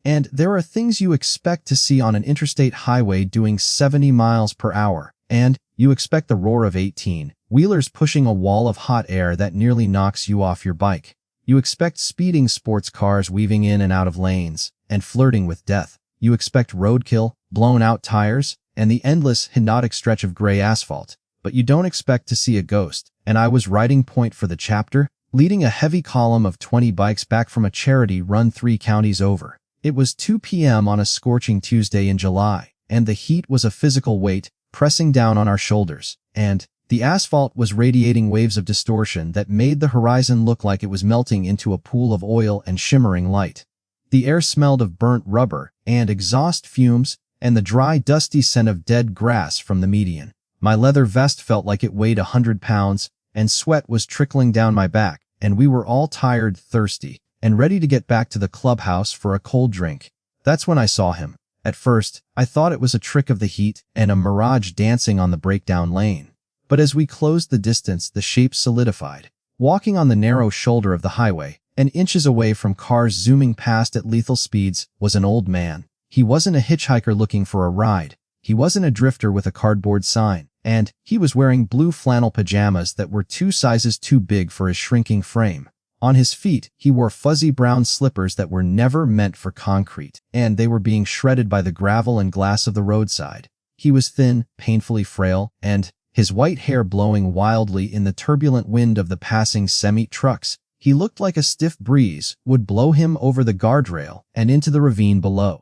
And there are things you expect to see on an interstate highway doing 70 miles per hour. And you expect the roar of 18-wheelers pushing a wall of hot air that nearly knocks you off your bike. You expect speeding sports cars weaving in and out of lanes and flirting with death. You expect roadkill, blown-out tires, and the endless, hypnotic stretch of gray asphalt. But you don't expect to see a ghost. And I was writing point for the chapter, leading a heavy column of 20 bikes back from a charity run 3 counties over. It was 2 p.m. on a scorching Tuesday in July, and the heat was a physical weight pressing down on our shoulders, and the asphalt was radiating waves of distortion that made the horizon look like it was melting into a pool of oil and shimmering light. The air smelled of burnt rubber and exhaust fumes and the dry, dusty scent of dead grass from the median. My leather vest felt like it weighed 100 pounds, and sweat was trickling down my back, and we were all tired, thirsty, and ready to get back to the clubhouse for a cold drink. That's when I saw him. At first, I thought it was a trick of the heat and a mirage dancing on the breakdown lane. But as we closed the distance, the shape solidified. Walking on the narrow shoulder of the highway, and inches away from cars zooming past at lethal speeds, was an old man. He wasn't a hitchhiker looking for a ride. He wasn't a drifter with a cardboard sign. And he was wearing blue flannel pajamas that were 2 sizes too big for his shrinking frame. On his feet, he wore fuzzy brown slippers that were never meant for concrete, and they were being shredded by the gravel and glass of the roadside. He was thin, painfully frail, and, his white hair blowing wildly in the turbulent wind of the passing semi-trucks, he looked like a stiff breeze would blow him over the guardrail and into the ravine below.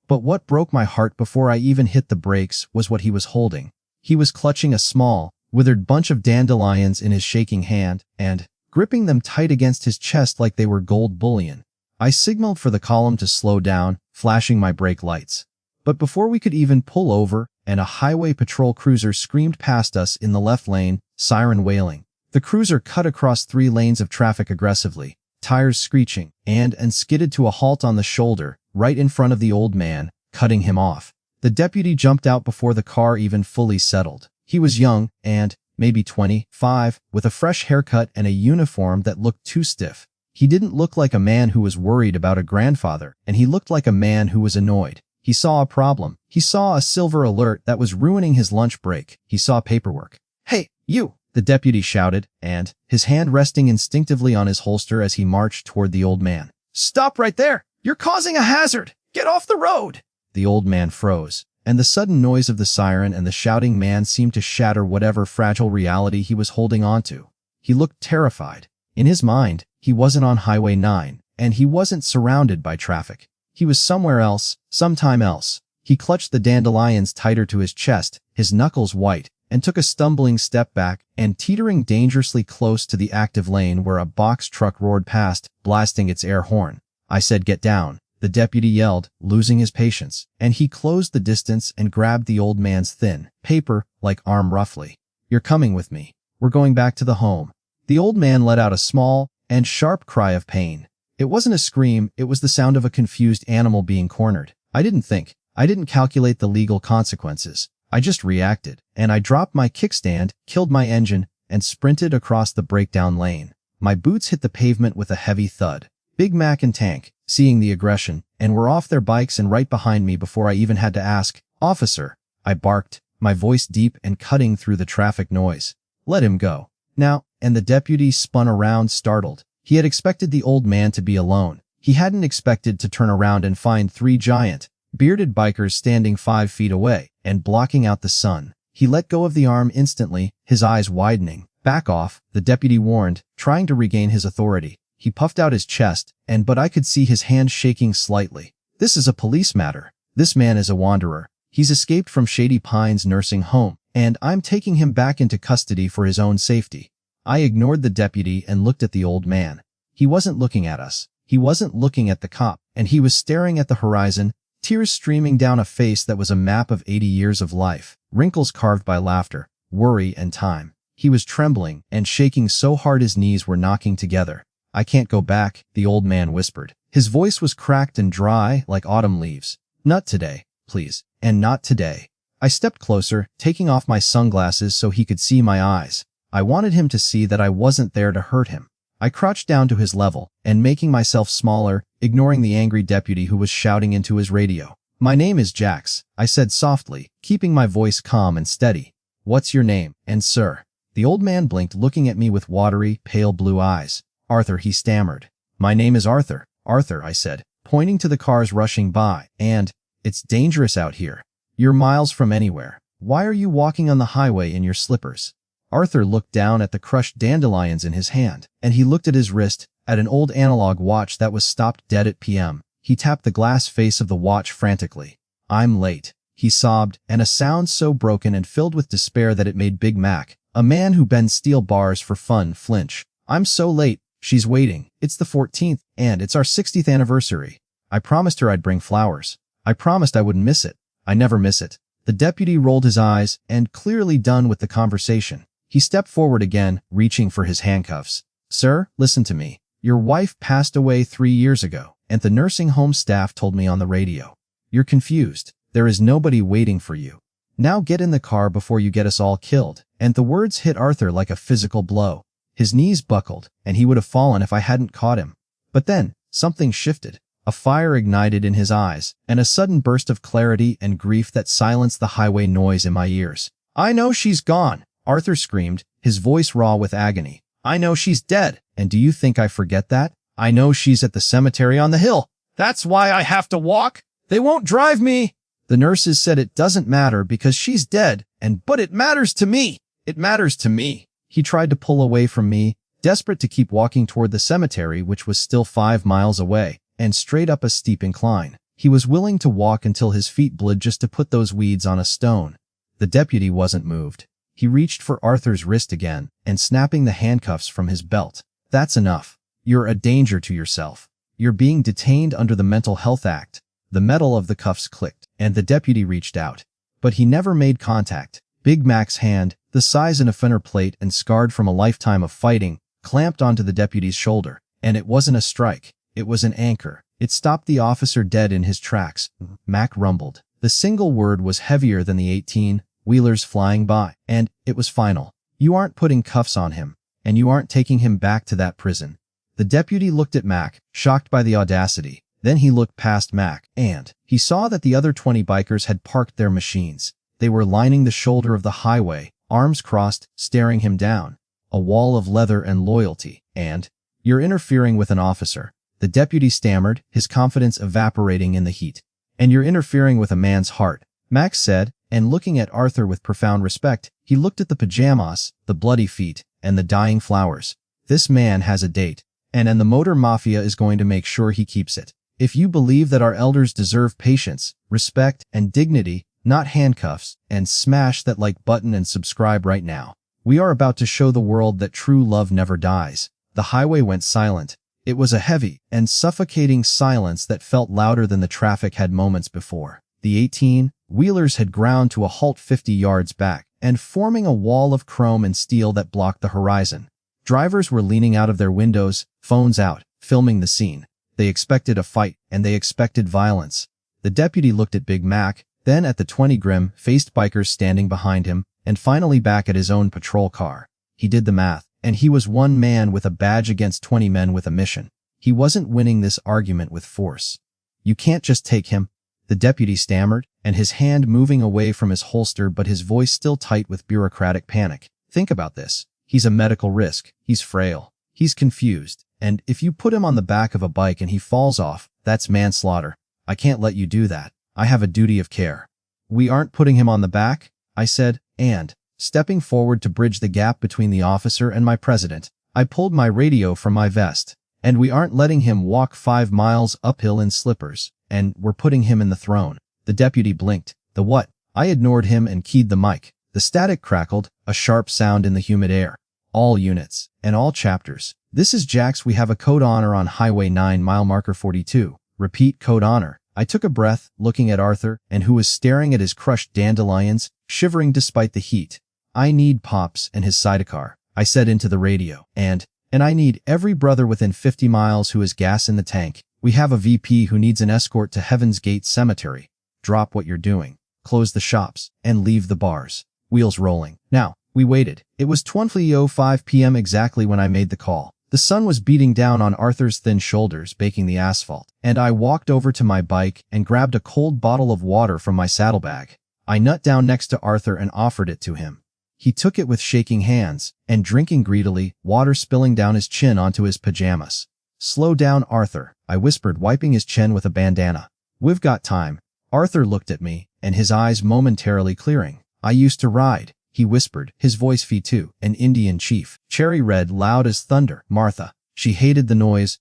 But what broke my heart before I even hit the brakes was what he was holding. He was clutching a small, withered bunch of dandelions in his shaking hand, and gripping them tight against his chest like they were gold bullion. I signaled for the column to slow down, flashing my brake lights. But before we could even pull over, and a highway patrol cruiser screamed past us in the left lane, siren wailing. The cruiser cut across 3 lanes of traffic aggressively, tires screeching, and skidded to a halt on the shoulder, right in front of the old man, cutting him off. The deputy jumped out before the car even fully settled. He was young, and maybe 25, with a fresh haircut and a uniform that looked too stiff. He didn't look like a man who was worried about a grandfather, and he looked like a man who was annoyed. He saw a problem. He saw a silver alert that was ruining his lunch break. He saw paperwork. "Hey, you!" the deputy shouted, and, his hand resting instinctively on his holster as he marched toward the old man. "Stop right there! You're causing a hazard! Get off the road!" The old man froze, and the sudden noise of the siren and the shouting man seemed to shatter whatever fragile reality he was holding onto. He looked terrified. In his mind, he wasn't on Highway 9, and he wasn't surrounded by traffic. He was somewhere else, sometime else. He clutched the dandelions tighter to his chest, his knuckles white, and took a stumbling step back and teetering dangerously close to the active lane where a box truck roared past, blasting its air horn. I said, "Get down," the deputy yelled, losing his patience, and he closed the distance and grabbed the old man's thin, paper-like arm roughly. "You're coming with me. We're going back to the home." The old man let out a small and sharp cry of pain. It wasn't a scream, it was the sound of a confused animal being cornered. I didn't think. I didn't calculate the legal consequences. I just reacted, and I dropped my kickstand, killed my engine, and sprinted across the breakdown lane. My boots hit the pavement with a heavy thud. Big Mac and Tank, seeing the aggression, and were off their bikes and right behind me before I even had to ask, "Officer," I barked, my voice deep and cutting through the traffic noise. "Let him go. Now," and the deputy spun around, startled. He had expected the old man to be alone. He hadn't expected to turn around and find 3 giant, bearded bikers standing 5 feet away and blocking out the sun. He let go of the arm instantly, his eyes widening. "Back off," the deputy warned, trying to regain his authority. He puffed out his chest, but I could see his hand shaking slightly. "This is a police matter. This man is a wanderer. He's escaped from Shady Pines nursing home, and I'm taking him back into custody for his own safety." I ignored the deputy and looked at the old man. He wasn't looking at us. He wasn't looking at the cop, and he was staring at the horizon, tears streaming down a face that was a map of 80 years of life, wrinkles carved by laughter, worry, and time. He was trembling and shaking so hard his knees were knocking together. "I can't go back," the old man whispered. His voice was cracked and dry like autumn leaves. "Not today, please, and not today." I stepped closer, taking off my sunglasses so he could see my eyes. I wanted him to see that I wasn't there to hurt him. I crouched down to his level, and making myself smaller, ignoring the angry deputy who was shouting into his radio. "My name is Jax," I said softly, keeping my voice calm and steady. "What's your name, and sir?" The old man blinked, looking at me with watery, pale blue eyes. "Arthur," he stammered. "My name is Arthur." "Arthur," I said, pointing to the cars rushing by, "and it's dangerous out here. You're miles from anywhere. Why are you walking on the highway in your slippers?" Arthur looked down at the crushed dandelions in his hand, and he looked at his wrist, at an old analog watch that was stopped dead at PM. He tapped the glass face of the watch frantically. "I'm late," he sobbed, and a sound so broken and filled with despair that it made Big Mac, a man who bends steel bars for fun, flinch. "I'm so late. She's waiting. It's the 14th, and it's our 60th anniversary. I promised her I'd bring flowers. I promised I wouldn't miss it. I never miss it." The deputy rolled his eyes, and clearly done with the conversation, he stepped forward again, reaching for his handcuffs. "Sir, listen to me. Your wife passed away 3 years ago, and the nursing home staff told me on the radio. You're confused. There is nobody waiting for you. Now get in the car before you get us all killed." And the words hit Arthur like a physical blow. His knees buckled, and he would have fallen if I hadn't caught him. But then, something shifted. A fire ignited in his eyes, and a sudden burst of clarity and grief that silenced the highway noise in my ears. "I know she's gone," Arthur screamed, his voice raw with agony. "I know she's dead, and do you think I forget that? I know she's at the cemetery on the hill. That's why I have to walk. They won't drive me. The nurses said it doesn't matter because she's dead, but it matters to me. It matters to me." He tried to pull away from me, desperate to keep walking toward the cemetery, which was still 5 miles away, and straight up a steep incline. He was willing to walk until his feet bled just to put those weeds on a stone. The deputy wasn't moved. He reached for Arthur's wrist again, and snapping the handcuffs from his belt. "That's enough. You're a danger to yourself. You're being detained under the Mental Health Act." The metal of the cuffs clicked, and the deputy reached out. But he never made contact. Big Mac's hand, the size of a finer plate and scarred from a lifetime of fighting, clamped onto the deputy's shoulder. And it wasn't a strike. It was an anchor. It stopped the officer dead in his tracks. Mac rumbled. The single word was heavier than the 18-wheelers flying by, and it was final. "You aren't putting cuffs on him, and you aren't taking him back to that prison." The deputy looked at Mac, shocked by the audacity. Then he looked past Mac, and he saw that the other 20 bikers had parked their machines. They were lining the shoulder of the highway, arms crossed, staring him down. A wall of leather and loyalty. "And you're interfering with an officer," the deputy stammered, his confidence evaporating in the heat. "And you're interfering with a man's heart," Max said, and looking at Arthur with profound respect, he looked at the pajamas, the bloody feet, and the dying flowers. "This man has a date, and the Motor Mafia is going to make sure he keeps it. If you believe that our elders deserve patience, respect, and dignity, not handcuffs, and smash that like button and subscribe right now. We are about to show the world that true love never dies." The highway went silent. It was a heavy and suffocating silence that felt louder than the traffic had moments before. The 18-wheelers had ground to a halt 50 yards back, and forming a wall of chrome and steel that blocked the horizon. Drivers were leaning out of their windows, phones out, filming the scene. They expected a fight, and they expected violence. The deputy looked at Big Mac, then at the 20 grim-faced bikers standing behind him, and finally back at his own patrol car. He did the math, and he was one man with a badge against 20 men with a mission. He wasn't winning this argument with force. "You can't just take him," the deputy stammered, and his hand moving away from his holster but his voice still tight with bureaucratic panic. "Think about this. He's a medical risk. He's frail. He's confused. And if you put him on the back of a bike and he falls off, that's manslaughter. I can't let you do that. I have a duty of care." "We aren't putting him on the back," I said, and, stepping forward to bridge the gap between the officer and my president, I pulled my radio from my vest. "And we aren't letting him walk 5 miles uphill in slippers, and we're putting him in the throne." The deputy blinked. "The what?" I ignored him and keyed the mic. The static crackled, a sharp sound in the humid air. "All units, and all chapters. This is Jax. We have a code honor on Highway 9 mile marker 42. Repeat code honor." I took a breath, looking at Arthur, and who was staring at his crushed dandelions, shivering despite the heat. "I need Pops and his sidecar," I said into the radio, and I need every brother within 50 miles who has gas in the tank. We have a VP who needs an escort to Heaven's Gate Cemetery. Drop what you're doing, close the shops, and leave the bars." Wheels rolling. Now, we waited. It was 20:05 p.m. exactly when I made the call. The sun was beating down on Arthur's thin shoulders, baking the asphalt, and I walked over to my bike and grabbed a cold bottle of water from my saddlebag. I knelt down next to Arthur and offered it to him. He took it with shaking hands and drinking greedily, water spilling down his chin onto his pajamas. "Slow down, Arthur," I whispered, wiping his chin with a bandana. "We've got time." Arthur looked at me, and his eyes momentarily clearing. "I used to ride," he whispered, his voice too, an Indian chief, cherry red, loud as thunder. "Martha. She hated the noise,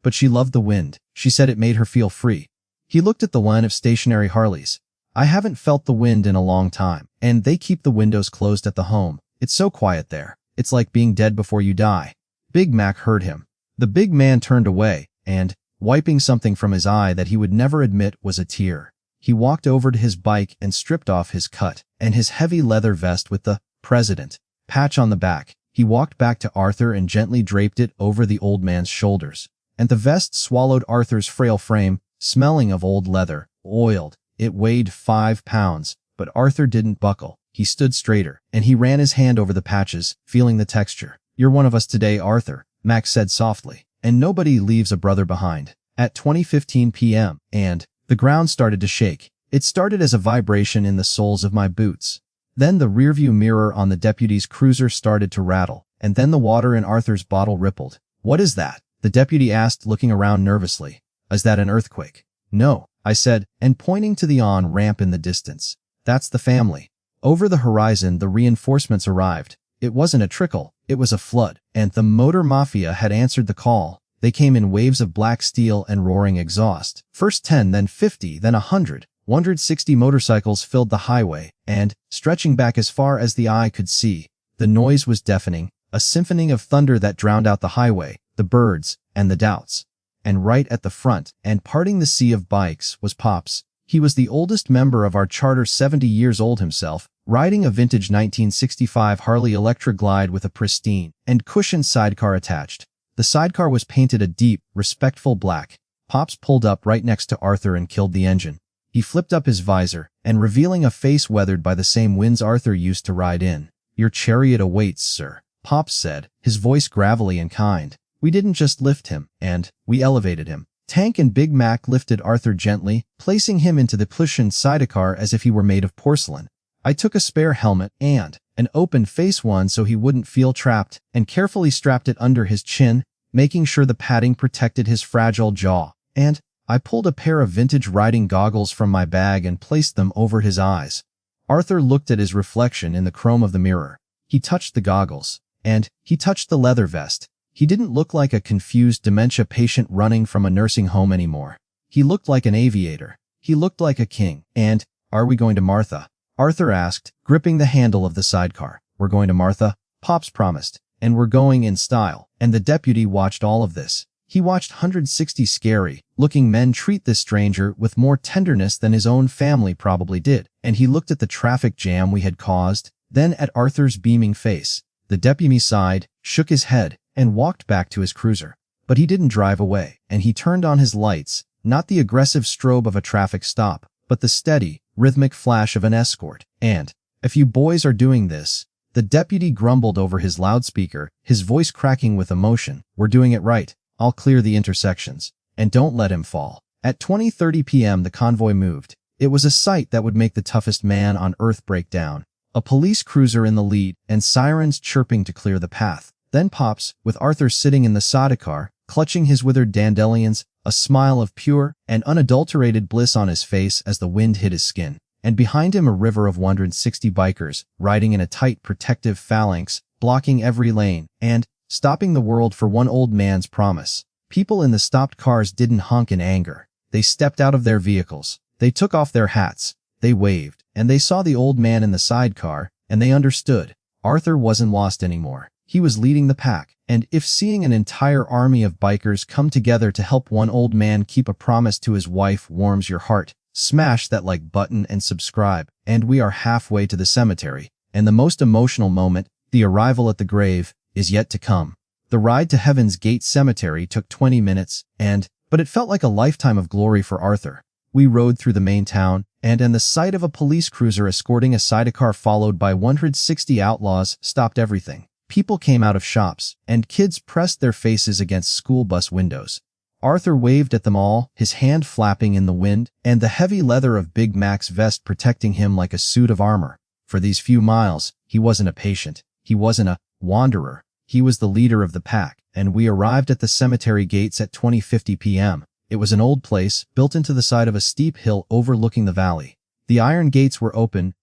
but she loved the wind. She said it made her feel free." He looked at the line of stationary Harleys. "I haven't felt the wind in a long time, and they keep the windows closed at the home. It's so quiet there. It's like being dead before you die." Big Mac heard him. The big man turned away, and, wiping something from his eye that he would never admit was a tear, he walked over to his bike and stripped off his cut and his heavy leather vest with the President patch on the back. He walked back to Arthur and gently draped it over the old man's shoulders. And the vest swallowed Arthur's frail frame, smelling of old leather, oiled. It weighed 5 pounds, but Arthur didn't buckle. He stood straighter, and he ran his hand over the patches, feeling the texture. "You're one of us today, Arthur," Max said softly, "and nobody leaves a brother behind." At 20:15 p.m., and the ground started to shake. It started as a vibration in the soles of my boots. Then the rearview mirror on the deputy's cruiser started to rattle, and then the water in Arthur's bottle rippled. "What is that?" the deputy asked, looking around nervously. "Is that an earthquake?" "No," I said, and pointing to the on-ramp in the distance. "That's the family." Over the horizon, the reinforcements arrived. It wasn't a trickle, it was a flood, and the Motor Mafia had answered the call. They came in waves of black steel and roaring exhaust. First 10, then 50, then 100. 160 motorcycles filled the highway, and, stretching back as far as the eye could see, the noise was deafening, a symphony of thunder that drowned out the highway, the birds, and the doubts. And right at the front, and parting the sea of bikes, was Pops. He was the oldest member of our charter, 70 years old himself, riding a vintage 1965 Harley Electra Glide with a pristine and cushioned sidecar attached. The sidecar was painted a deep, respectful black. Pops pulled up right next to Arthur and killed the engine. He flipped up his visor, and revealing a face weathered by the same winds Arthur used to ride in. "Your chariot awaits, sir," Pops said, his voice gravelly and kind. "We didn't just lift him, we elevated him." Tank and Big Mac lifted Arthur gently, placing him into the cushioned sidecar as if he were made of porcelain. I took a spare helmet and an open-face one so he wouldn't feel trapped, and carefully strapped it under his chin, making sure the padding protected his fragile jaw. And I pulled a pair of vintage riding goggles from my bag and placed them over his eyes. Arthur looked at his reflection in the chrome of the mirror. He touched the goggles, and he touched the leather vest. He didn't look like a confused dementia patient running from a nursing home anymore. He looked like an aviator. He looked like a king. "And, are we going to Martha?" Arthur asked, gripping the handle of the sidecar. "We're going to Martha," Pops promised, "and we're going in style." And the deputy watched all of this. He watched 160 scary-looking men treat this stranger with more tenderness than his own family probably did, and he looked at the traffic jam we had caused, then at Arthur's beaming face. The deputy sighed, shook his head, and walked back to his cruiser. But he didn't drive away, and he turned on his lights, not the aggressive strobe of a traffic stop, but the steady, rhythmic flash of an escort. "And, if you boys are doing this," the deputy grumbled over his loudspeaker, his voice cracking with emotion, "we're doing it right. I'll clear the intersections. And don't let him fall." At 20:30 p.m. the convoy moved. It was a sight that would make the toughest man on earth break down. A police cruiser in the lead, and sirens chirping to clear the path. Then Pops, with Arthur sitting in the sidecar, clutching his withered dandelions, a smile of pure and unadulterated bliss on his face as the wind hit his skin. And behind him a river of 160 bikers, riding in a tight protective phalanx, blocking every lane, and stopping the world for one old man's promise. People in the stopped cars didn't honk in anger. They stepped out of their vehicles. They took off their hats. They waved, and they saw the old man in the sidecar, and they understood. Arthur wasn't lost anymore. He was leading the pack, and if seeing an entire army of bikers come together to help one old man keep a promise to his wife warms your heart, smash that like button and subscribe. And we are halfway to the cemetery, and the most emotional moment, the arrival at the grave, is yet to come. The ride to Heaven's Gate Cemetery took 20 minutes, but it felt like a lifetime of glory for Arthur. We rode through the main town, and the sight of a police cruiser escorting a sidecar followed by 160 outlaws stopped everything. People came out of shops, and kids pressed their faces against school bus windows. Arthur waved at them all, his hand flapping in the wind, and the heavy leather of Big Mac's vest protecting him like a suit of armor. For these few miles, he wasn't a patient. He wasn't a wanderer. He was the leader of the pack, and we arrived at the cemetery gates at 20:50 p.m. It was an old place, built into the side of a steep hill overlooking the valley. The iron gates were open,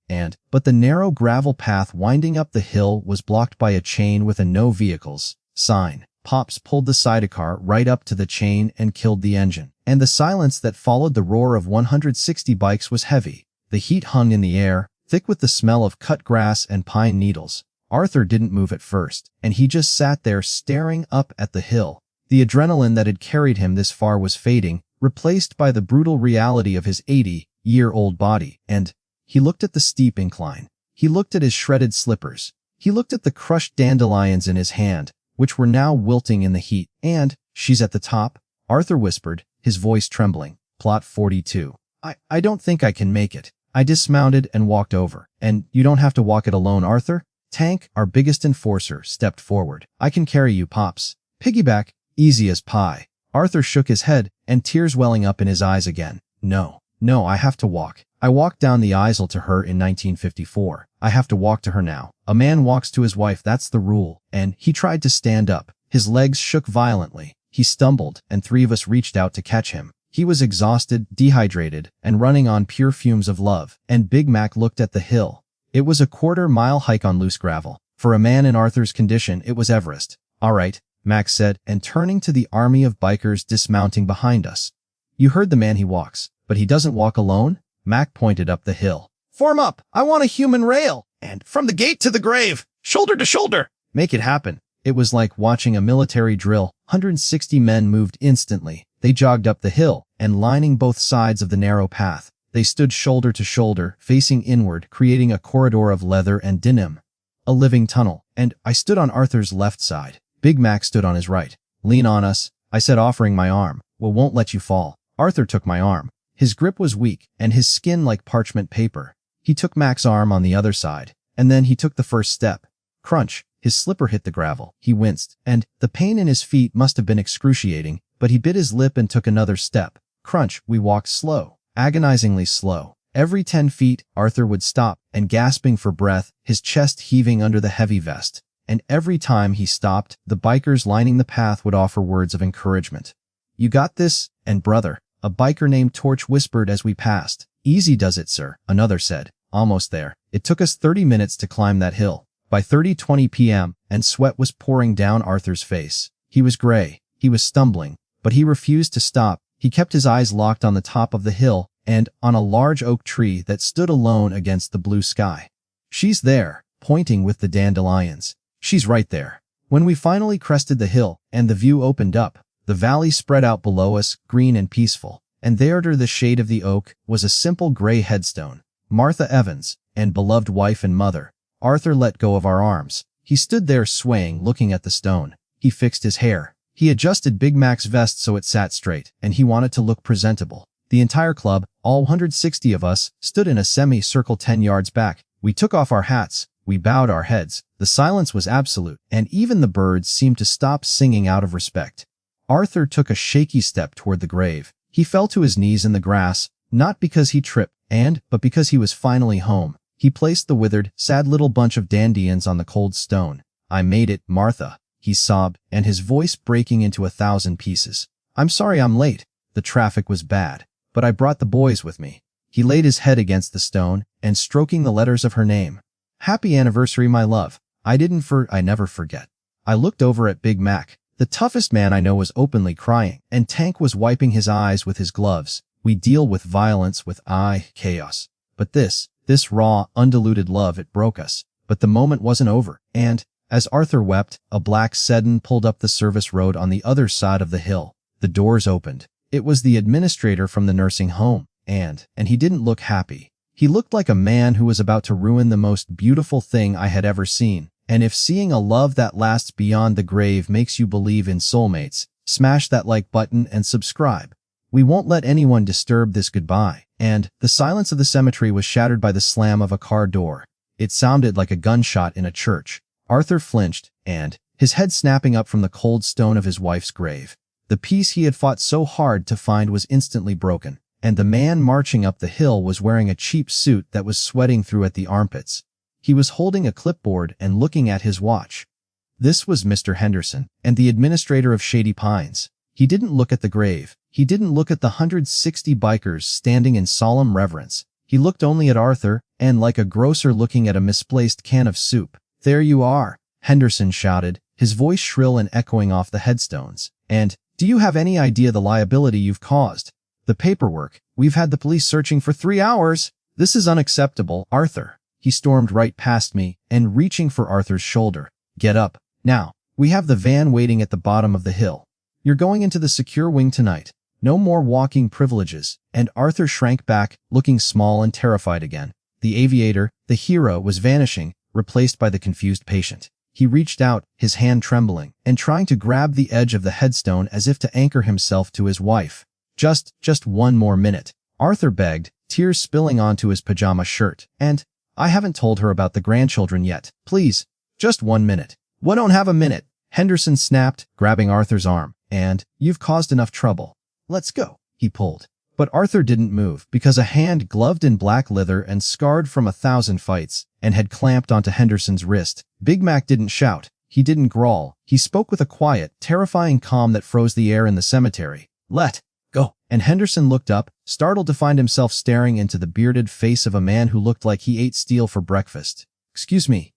but the narrow gravel path winding up the hill was blocked by a chain with a "No Vehicles" sign. Pops pulled the sidecar right up to the chain and killed the engine, and the silence that followed the roar of 160 bikes was heavy. The heat hung in the air, thick with the smell of cut grass and pine needles. Arthur didn't move at first, and he just sat there staring up at the hill. The adrenaline that had carried him this far was fading, replaced by the brutal reality of his 80-year-old body, and he looked at the steep incline. He looked at his shredded slippers. He looked at the crushed dandelions in his hand, which were now wilting in the heat. "And she's at the top," Arthur whispered, his voice trembling. Plot 42. I don't think I can make it." I dismounted and walked over. "And you don't have to walk it alone, Arthur." Tank, our biggest enforcer, stepped forward. "I can carry you, Pops. Piggyback, easy as pie." Arthur shook his head, and tears welling up in his eyes again. No, I have to walk. I walked down the aisle to her in 1954. I have to walk to her now. A man walks to his wife, that's the rule." And he tried to stand up. His legs shook violently. He stumbled, and three of us reached out to catch him. He was exhausted, dehydrated, and running on pure fumes of love. And Big Mac looked at the hill. It was a quarter-mile hike on loose gravel. For a man in Arthur's condition, it was Everest. "All right," Mac said, and turning to the army of bikers dismounting behind us. "You heard the man, he walks. But he doesn't walk alone." Mac pointed up the hill. "Form up! I want a human rail! And from the gate to the grave! Shoulder to shoulder! Make it happen." It was like watching a military drill. 160 men moved instantly. They jogged up the hill, and lining both sides of the narrow path. They stood shoulder to shoulder, facing inward, creating a corridor of leather and denim. A living tunnel. And I stood on Arthur's left side. Big Mac stood on his right. "Lean on us," I said, offering my arm. "We won't let you fall." Arthur took my arm. His grip was weak, and his skin like parchment paper. He took Mac's arm on the other side, and then he took the first step. Crunch! His slipper hit the gravel. He winced, and the pain in his feet must have been excruciating, but he bit his lip and took another step. Crunch! We walked slow, agonizingly slow. Every 10 feet, Arthur would stop, and gasping for breath, his chest heaving under the heavy vest. And every time he stopped, the bikers lining the path would offer words of encouragement. "You got this, and brother," a biker named Torch whispered as we passed. "Easy does it, sir," another said. "Almost there." It took us 30 minutes to climb that hill. By 30:20 p.m., and sweat was pouring down Arthur's face. He was gray. He was stumbling, but he refused to stop. He kept his eyes locked on the top of the hill and on a large oak tree that stood alone against the blue sky. "She's there," pointing with the dandelions. "She's right there." When we finally crested the hill and the view opened up, the valley spread out below us, green and peaceful, and there under the shade of the oak was a simple gray headstone. Martha Evans, and beloved wife and mother. Arthur let go of our arms. He stood there swaying, looking at the stone. He fixed his hair. He adjusted Big Mac's vest so it sat straight, and he wanted to look presentable. The entire club, all 160 of us, stood in a semi-circle 10 yards back. We took off our hats. We bowed our heads. The silence was absolute, and even the birds seemed to stop singing out of respect. Arthur took a shaky step toward the grave. He fell to his knees in the grass, not because he tripped, but because he was finally home. He placed the withered, sad little bunch of dandelions on the cold stone. "I made it, Martha," he sobbed, and his voice breaking into 1,000 pieces. "I'm sorry I'm late. The traffic was bad, but I brought the boys with me." He laid his head against the stone, and stroking the letters of her name. "Happy anniversary, my love. I never forget." I looked over at Big Mac. The toughest man I know was openly crying, and Tank was wiping his eyes with his gloves. We deal with violence with chaos. But this raw, undiluted love, it broke us. But the moment wasn't over, and, as Arthur wept, a black sedan pulled up the service road on the other side of the hill. The doors opened. It was the administrator from the nursing home, and he didn't look happy. He looked like a man who was about to ruin the most beautiful thing I had ever seen. And if seeing a love that lasts beyond the grave makes you believe in soulmates, smash that like button and subscribe. We won't let anyone disturb this goodbye. And the silence of the cemetery was shattered by the slam of a car door. It sounded like a gunshot in a church. Arthur flinched, and, his head snapping up from the cold stone of his wife's grave. The peace he had fought so hard to find was instantly broken, and the man marching up the hill was wearing a cheap suit that was sweating through at the armpits. He was holding a clipboard and looking at his watch. This was Mr. Henderson, and the administrator of Shady Pines. He didn't look at the grave. He didn't look at the 160 bikers standing in solemn reverence. He looked only at Arthur, and like a grocer looking at a misplaced can of soup. "There you are," Henderson shouted, his voice shrill and echoing off the headstones. "And, do you have any idea the liability you've caused? The paperwork. We've had the police searching for 3 hours. This is unacceptable, Arthur." He stormed right past me, and reaching for Arthur's shoulder. "Get up. Now. We have the van waiting at the bottom of the hill. You're going into the secure wing tonight. No more walking privileges," and Arthur shrank back, looking small and terrified again. The aviator, the hero, was vanishing, replaced by the confused patient. He reached out, his hand trembling, and trying to grab the edge of the headstone as if to anchor himself to his wife. Just one more minute," Arthur begged, tears spilling onto his pajama shirt. "And I haven't told her about the grandchildren yet. Please, just 1 minute." "We don't have a minute," Henderson snapped, grabbing Arthur's arm. "And you've caused enough trouble. Let's go," he pulled. But Arthur didn't move because a hand gloved in black leather and scarred from 1,000 fights and had clamped onto Henderson's wrist. Big Mac didn't shout. He didn't growl. He spoke with a quiet, terrifying calm that froze the air in the cemetery. "Let go." And Henderson looked up, startled to find himself staring into the bearded face of a man who looked like he ate steel for breakfast. "Excuse me.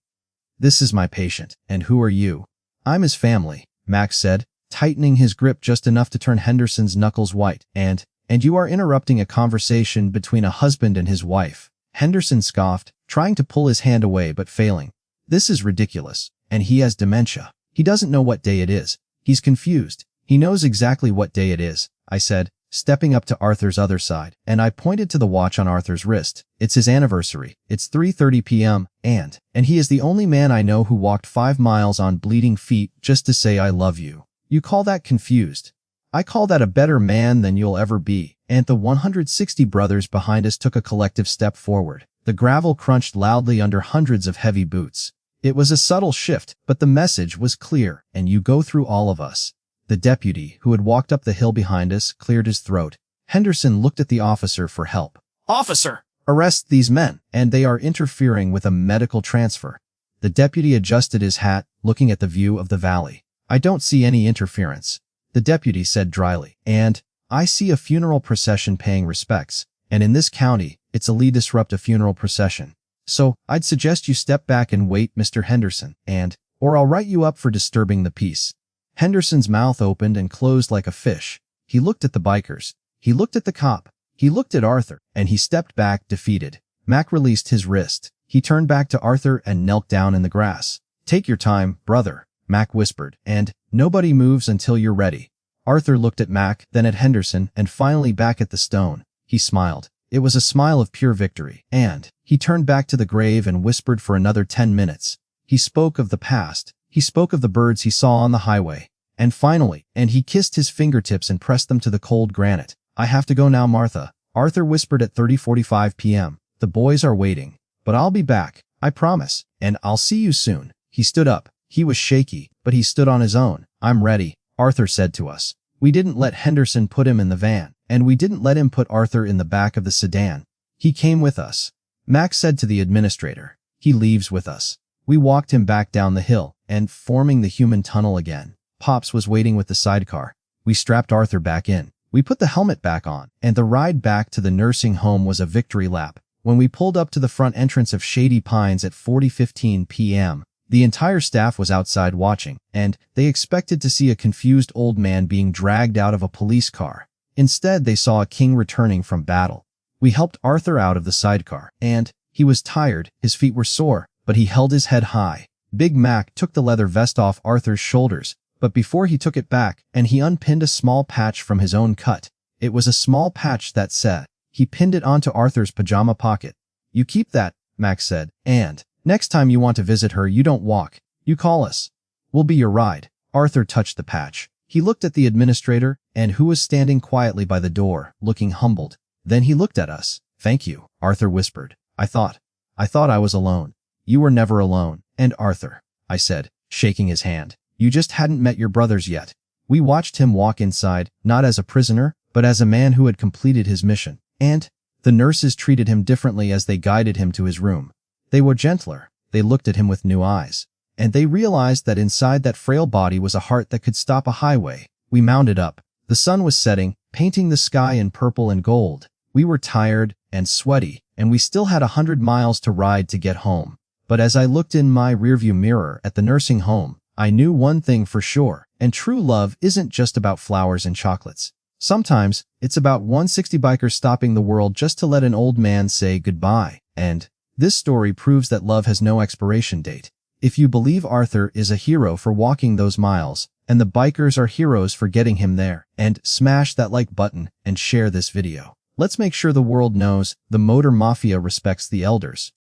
This is my patient. And who are you?" "I'm his family," Max said, tightening his grip just enough to turn Henderson's knuckles white. And you are interrupting a conversation between a husband and his wife." Henderson scoffed, trying to pull his hand away but failing. "This is ridiculous. And he has dementia. He doesn't know what day it is. He's confused." "He knows exactly what day it is," I said, stepping up to Arthur's other side, and I pointed to the watch on Arthur's wrist. "It's his anniversary. It's 3:30 p.m., and he is the only man I know who walked 5 miles on bleeding feet just to say I love you. You call that confused? I call that a better man than you'll ever be." And the 160 brothers behind us took a collective step forward. The gravel crunched loudly under hundreds of heavy boots. It was a subtle shift, but the message was clear, and you go through all of us. The deputy, who had walked up the hill behind us, cleared his throat. Henderson looked at the officer for help. "Officer! Arrest these men, and they are interfering with a medical transfer." The deputy adjusted his hat, looking at the view of the valley. "I don't see any interference," the deputy said dryly. "And I see a funeral procession paying respects, and in this county, it's illegal to disrupt a funeral procession. So, I'd suggest you step back and wait, Mr. Henderson, or I'll write you up for disturbing the peace." Henderson's mouth opened and closed like a fish. He looked at the bikers. He looked at the cop. He looked at Arthur, and he stepped back, defeated. Mac released his wrist. He turned back to Arthur and knelt down in the grass. "Take your time, brother," Mac whispered, "and nobody moves until you're ready." Arthur looked at Mac, then at Henderson, and finally back at the stone. He smiled. It was a smile of pure victory, and he turned back to the grave and whispered for another 10 minutes. He spoke of the past. He spoke of the birds he saw on the highway. And finally, he kissed his fingertips and pressed them to the cold granite. "I have to go now, Martha," Arthur whispered at 30:45 p.m. "The boys are waiting. But I'll be back, I promise, and I'll see you soon." He stood up. He was shaky, but he stood on his own. "I'm ready," Arthur said to us. We didn't let Henderson put him in the van, and we didn't let him put Arthur in the back of the sedan. He came with us. Max said to the administrator, "He leaves with us." We walked him back down the hill, and forming the human tunnel again. Pops was waiting with the sidecar. We strapped Arthur back in. We put the helmet back on, and the ride back to the nursing home was a victory lap. When we pulled up to the front entrance of Shady Pines at 40:15 p.m., the entire staff was outside watching, and they expected to see a confused old man being dragged out of a police car. Instead, they saw a king returning from battle. We helped Arthur out of the sidecar, and he was tired, his feet were sore, but he held his head high. Big Mac took the leather vest off Arthur's shoulders, but before he took it back, he unpinned a small patch from his own cut. It was a small patch that said, he pinned it onto Arthur's pajama pocket. "You keep that," Max said, "and next time you want to visit her, you don't walk. You call us. We'll be your ride." Arthur touched the patch. He looked at the administrator, who was standing quietly by the door, looking humbled. Then he looked at us. "Thank you," Arthur whispered. I thought I was alone." "You were never alone." "And Arthur, I said, shaking his hand. You just hadn't met your brothers yet. We watched him walk inside, not as a prisoner, but as a man who had completed his mission. And the nurses treated him differently as they guided him to his room. They were gentler. They looked at him with new eyes. And they realized that inside that frail body was a heart that could stop a highway. We mounted up. The sun was setting, painting the sky in purple and gold. We were tired and sweaty, and we still had 100 miles to ride to get home. But as I looked in my rearview mirror at the nursing home, I knew one thing for sure, and true love isn't just about flowers and chocolates. Sometimes, it's about 160 bikers stopping the world just to let an old man say goodbye. And this story proves that love has no expiration date. If you believe Arthur is a hero for walking those miles, and the bikers are heroes for getting him there, and smash that like button and share this video. Let's make sure the world knows the Motor Mafia respects the elders.